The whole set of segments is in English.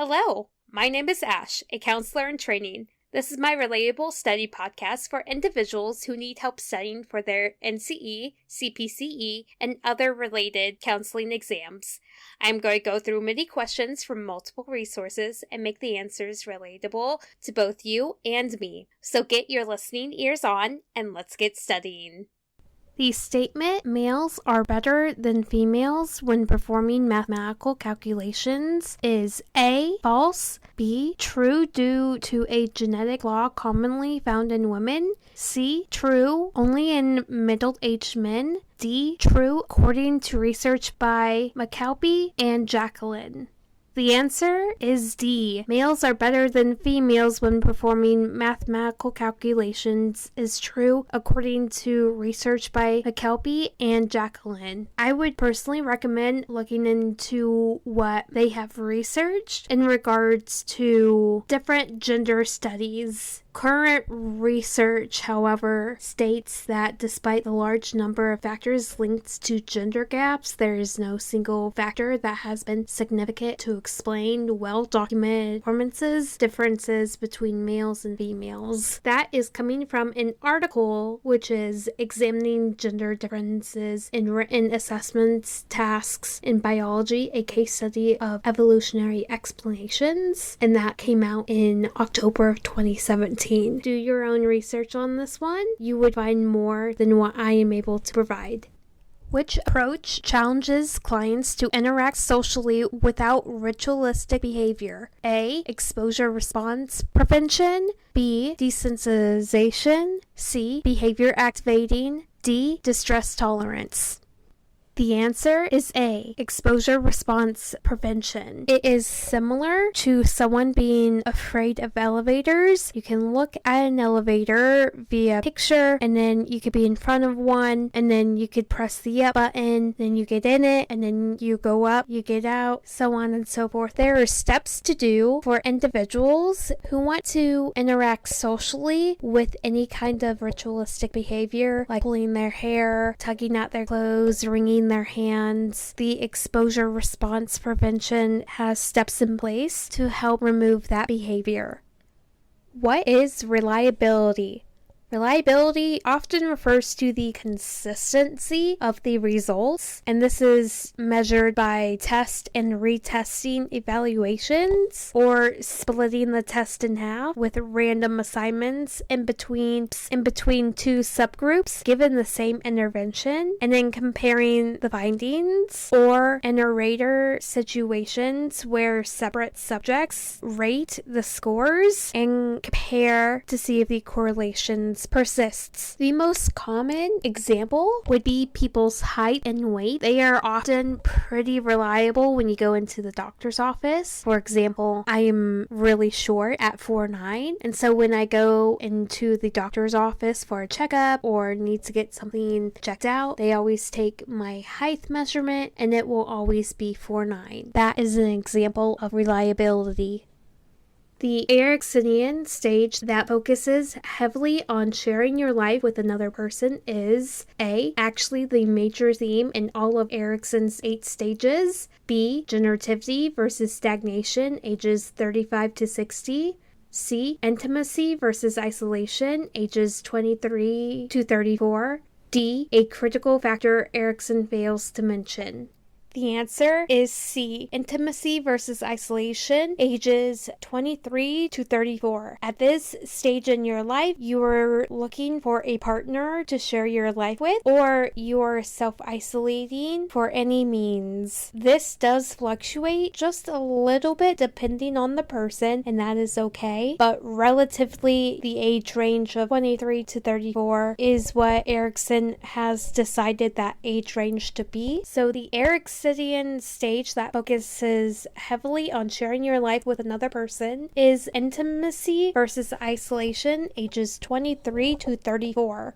Hello, my name is Ash, a counselor in training. This is my Relatable study podcast for individuals who need help studying for their NCE, CPCE, and other related counseling exams. I'm going to go through many questions from multiple resources and make the answers relatable to both you and me. So get your listening ears on and let's get studying. The statement, males are better than females when performing mathematical calculations, is A, false, B, true due to a genetic flaw commonly found in women, C, true only in middle-aged men, D, true according to research by McAlpey and Jacqueline. The answer is D. Males are better than females when performing mathematical calculations is true according to research by McAlpey and Jacqueline. I would personally recommend looking into what they have researched in regards to different gender studies. Current research, however, states that despite the large number of factors linked to gender gaps, there is no single factor that has been significant to explain well-documented differences between males and females. That is coming from an article which is examining gender differences in written assessments, tasks in biology, a case study of evolutionary explanations, and that came out in October of 2017. Do your own research on this one. You would find more than what I am able to provide. Which approach challenges clients to interact socially without ritualistic behavior? A. Exposure response prevention. B. Desensitization. C. Behavior activating. D. Distress tolerance. The answer is A, exposure response prevention. It is similar to someone being afraid of elevators. You can look at an elevator via picture, and then you could be in front of one, and then you could press the up button, then you get in it, and then you go up, you get out, so on and so forth. There are steps to do for individuals who want to interact socially with any kind of ritualistic behavior, like pulling their hair, tugging at their clothes, wringing their hands. The exposure response prevention has steps in place to help remove that behavior. What is reliability? Reliability often refers to the consistency of the results, and this is measured by test and retesting evaluations, or splitting the test in half with random assignments in between two subgroups given the same intervention, and then comparing the findings, or inter-rater situations where separate subjects rate the scores and compare to see if the correlations persists. The most common example would be people's height and weight. They are often pretty reliable when you go into the doctor's office. For example, I am really short at 4'9", and so when I go into the doctor's office for a checkup or need to get something checked out, they always take my height measurement and it will always be 4'9". That is an example of reliability. The Ericksonian stage that focuses heavily on sharing your life with another person is A, actually the major theme in all of Erickson's 8 stages, B, generativity versus stagnation, ages 35 to 60, C, intimacy versus isolation, ages 23 to 34, D, a critical factor Erickson fails to mention. The answer is C, intimacy versus isolation, ages 23 to 34. At this stage in your life, you are looking for a partner to share your life with, or you are self-isolating for any means. This does fluctuate just a little bit depending on the person, and that is okay, but relatively the age range of 23 to 34 is what Erickson has decided that age range to be. So the Erickson stage that focuses heavily on sharing your life with another person is intimacy versus isolation, ages 23 to 34.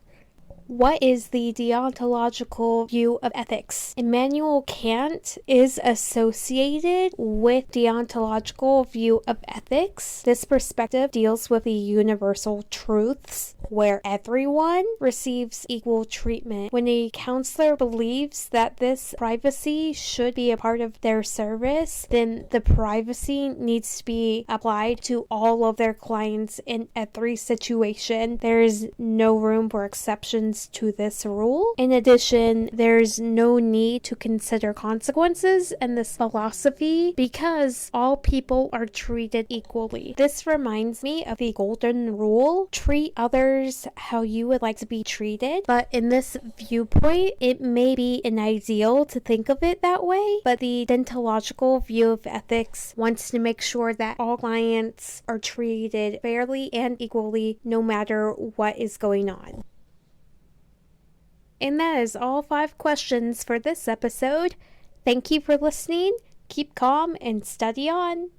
What is the deontological view of ethics? Immanuel Kant is associated with deontological view of ethics. This perspective deals with the universal truths where everyone receives equal treatment. When a counselor believes that this privacy should be a part of their service, then the privacy needs to be applied to all of their clients in every situation. There is no room for exceptions to this rule. In addition, there's no need to consider consequences in this philosophy because all people are treated equally. This reminds me of the golden rule: treat others how you would like to be treated. But in this viewpoint, it may be ideal to think of it that way, but the deontological view of ethics wants to make sure that all clients are treated fairly and equally no matter what is going on. And that is all 5 questions for this episode. Thank you for listening. Keep calm and study on.